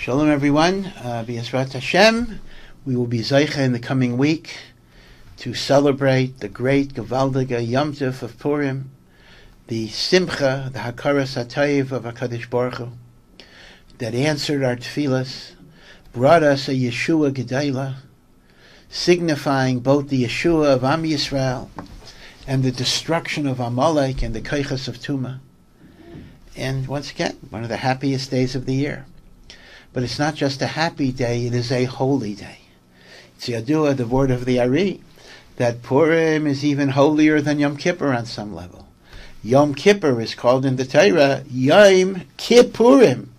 Shalom everyone, B'Yisrat Hashem. We will be Zeicha in the coming week to celebrate the great Gewaldige Yom Tov of Purim, the Simcha, the Hakaras HaTayv of HaKadosh Baruch Hu, that answered our tefillas, brought us a Yeshua Gedalah, signifying both the Yeshua of Am Yisrael and the destruction of Amalek and the Keichas of Tumah. And once again, one of the happiest days of the year. But it's not just a happy day, it is a holy day. It's Yadua, the word of the Ari, that Purim is even holier than Yom Kippur on some level. Yom Kippur is called in the Torah Yom Kippurim,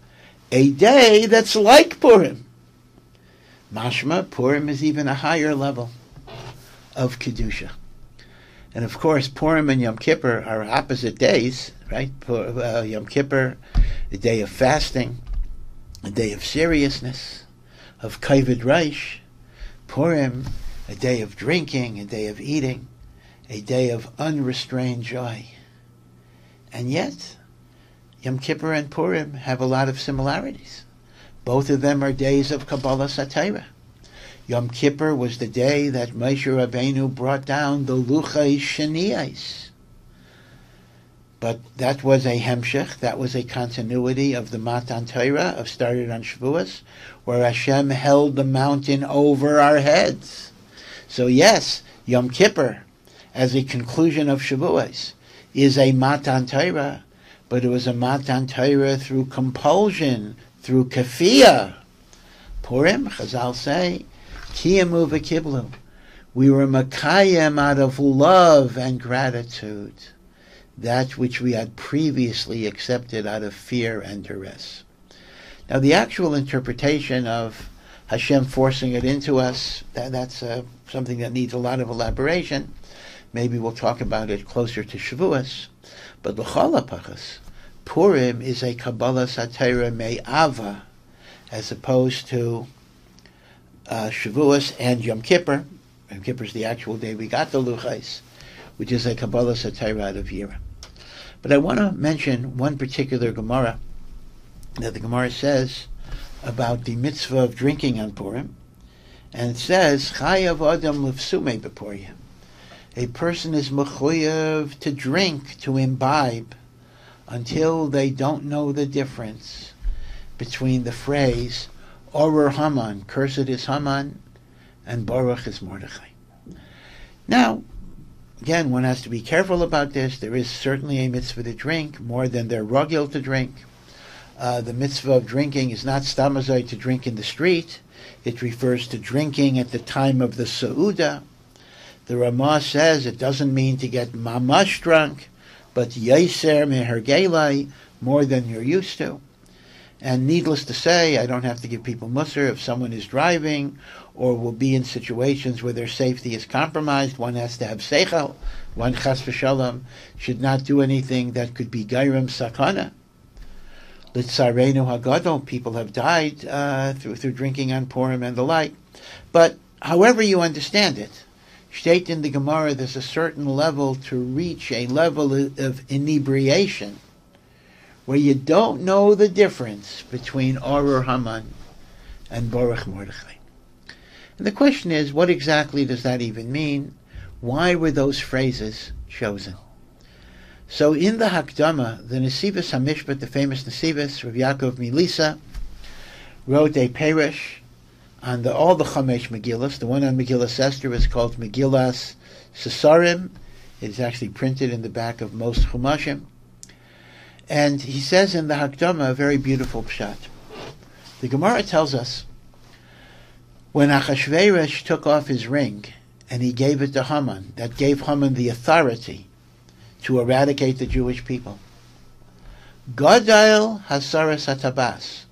a day that's like Purim. Mashma, Purim is even a higher level of Kedusha. And of course, Purim and Yom Kippur are opposite days, right? Yom Kippur, a day of fasting, a day of seriousness, of Kavod Reish. Purim, a day of drinking, a day of eating, a day of unrestrained joy. And yet, Yom Kippur and Purim have a lot of similarities. Both of them are days of Kabbalas HaTorah. Yom Kippur was the day that Moshe Rabbeinu brought down the Luchos Sheniyos. But that was a hemshech, that was a continuity of the Matan Torah, started on Shavuos, where Hashem held the mountain over our heads. So yes, Yom Kippur, as a conclusion of Shavuos, is a Matan Torah, but it was a Matan Torah through compulsion, through kafiyah. Purim, Chazal say, Kiyamu v'kiblu. We were makayem out of love and gratitude, that which we had previously accepted out of fear and duress. Now, the actual interpretation of Hashem forcing it into us, that's something that needs a lot of elaboration. Maybe we'll talk about it closer to Shavuos. But l'chol hapachas, Purim is a Kabbalas HaTorah me'ava, as opposed to Shavuos and Yom Kippur. Yom Kippur is the actual day we got the Luchos, which is a Kabbalas HaTorah out of Yira. But I want to mention one particular Gemara that the Gemara says about the mitzvah of drinking on Purim. And it says, Chayav Adam Lefsume B'Purim. A person is mechuyev to drink, to imbibe, until they don't know the difference between the phrase Orur Haman, cursed is Haman, and Baruch is Mordechai. Now, again, one has to be careful about this. There is certainly a mitzvah to drink, more than they're rogil to drink. The mitzvah of drinking is not stamazai to drink in the street. It refers to drinking at the time of the Seudah. The Ramah says it doesn't mean to get mamash drunk, but yaiser mehergelai, more than you're used to. And needless to say, I don't have to give people musar. If someone is driving or will be in situations where their safety is compromised, one has to have seichel. One chas v'shalom should not do anything that could be gairim sakana. Litzarenu hagadol, people have died through drinking on Purim and the like. But however you understand it, state in the Gemara, there's a certain level to reach, a level of inebriation, where you don't know the difference between Orur Haman and Baruch Mordechai. And the question is, what exactly does that even mean? Why were those phrases chosen? So in the Hakdama, the Nesivos HaMishpat, the famous Nesivos, Rav Yaakov Milisa, wrote a perush on all the Chamesh Megillas. The one on Megillas Esther is called Megillas Sesarim. It is actually printed in the back of most Chumashim. And he says in the Hakdama a very beautiful pshat. The Gemara tells us, when Achashverosh took off his ring and he gave it to Haman, that gave Haman the authority to eradicate the Jewish people. Gadol Hasaras HaTabas,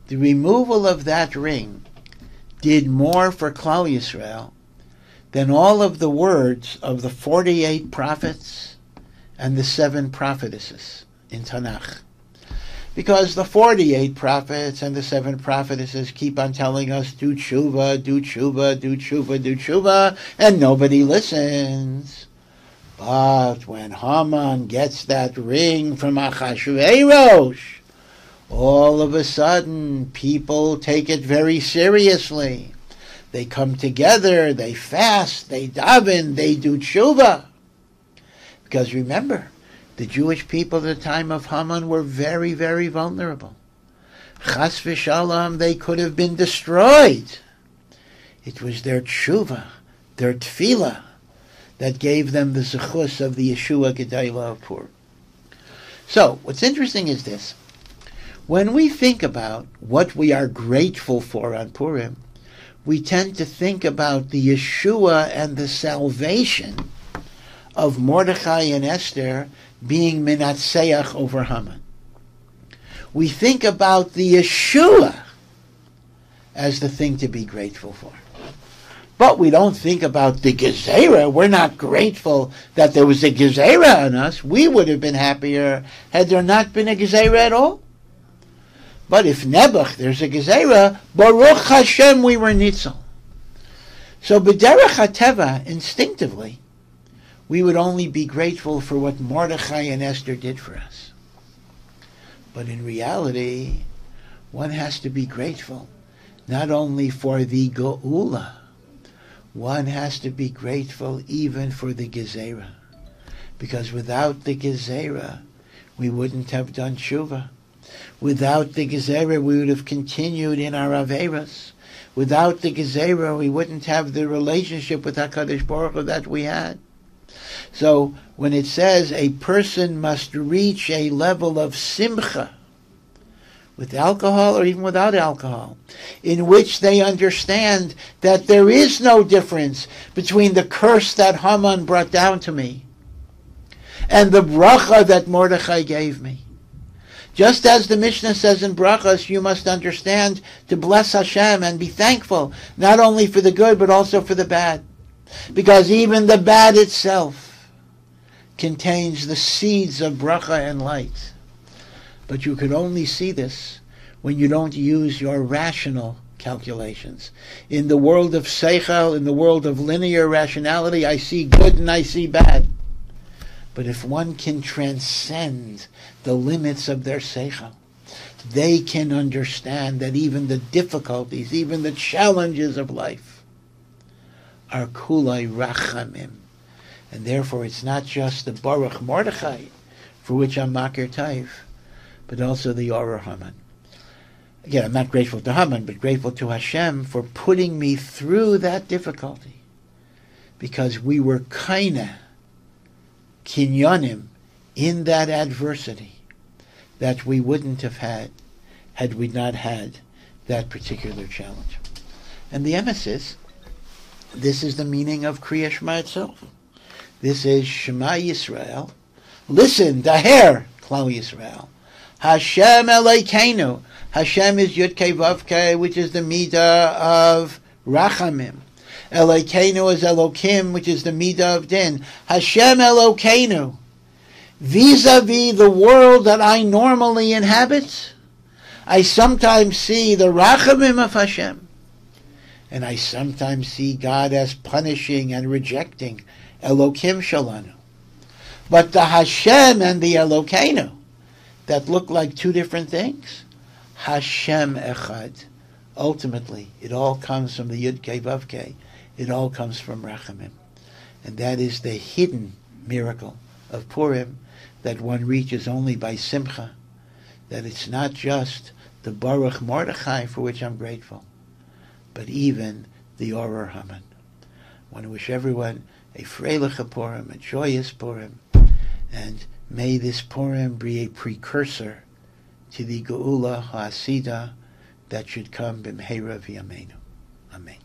the removal of that ring did more for Klal Yisrael than all of the words of the 48 prophets and the 7 prophetesses in Tanakh. Because the 48 prophets and the 7 prophetesses keep on telling us, do tshuva, do tshuva, do tshuva, do tshuva, and nobody listens. But when Haman gets that ring from Achashverosh, all of a sudden people take it very seriously. They come together, they fast, they daven, they do tshuva. Because remember, the Jewish people at the time of Haman were very, very vulnerable. Chas v'shalom, they could have been destroyed. It was their tshuva, their tefillah, that gave them the zechus of the Yeshua Gedailah of Purim. So, what's interesting is this. When we think about what we are grateful for on Purim, we tend to think about the Yeshua and the salvation of Mordechai and Esther being menatseach over Haman. We think about the Yeshua as the thing to be grateful for. But we don't think about the Gezerah. We're not grateful that there was a Gezerah on us. We would have been happier had there not been a Gezerah at all. But if Nebuch, there's a Gezerah, Baruch Hashem, we were Nitzel. So B'derech HaTeva, instinctively, we would only be grateful for what Mordechai and Esther did for us. But in reality, one has to be grateful not only for the Geula, one has to be grateful even for the Gezerah. Because without the Gezerah, we wouldn't have done Tshuva. Without the Gezerah, we would have continued in our Averas. Without the Gezerah, we wouldn't have the relationship with HaKadosh Baruch Hu that we had. So, when it says a person must reach a level of simcha, with alcohol or even without alcohol, in which they understand that there is no difference between the curse that Haman brought down to me and the bracha that Mordechai gave me. Just as the Mishnah says in brachas, you must understand to bless Hashem and be thankful, not only for the good, but also for the bad. Because even the bad itself contains the seeds of bracha and light. But you can only see this when you don't use your rational calculations. In the world of seichel, in the world of linear rationality, I see good and I see bad. But if one can transcend the limits of their seichel, they can understand that even the difficulties, even the challenges of life are kulai rachamim. And therefore it's not just the Baruch Mordechai, for which I'm makir taif, but also the Orah Haman. Again, I'm not grateful to Haman, but grateful to Hashem for putting me through that difficulty. Because we were kaina, kinyonim, in that adversity that we wouldn't have had we not had that particular challenge. And the emesis, this is the meaning of Kriya Shema itself. This is Shema Yisrael. Listen, Daher, Klal Yisrael. Hashem Elokeinu. Hashem is Yud Kei Vav Kei, which is the midah of Rachamim. Elokeinu is Elokim, which is the midah of Din. Hashem Elokeinu. Vis-a-vis the world that I normally inhabit, I sometimes see the Rachamim of Hashem. And I sometimes see God as punishing and rejecting Elokim Shalanu. But the Hashem and the Elokeinu, that look like two different things, Hashem Echad. Ultimately, it all comes from the Yud Kei Vav Kei. It all comes from Rachamim. And that is the hidden miracle of Purim that one reaches only by Simcha. That it's not just the Baruch Mordechai for which I'm grateful, but even the Orah Haman. I want to wish everyone a Freilich Purim, a joyous Purim, and may this Purim be a precursor to the Geula HaAsida that should come b'mheira v'yameinu. Amen.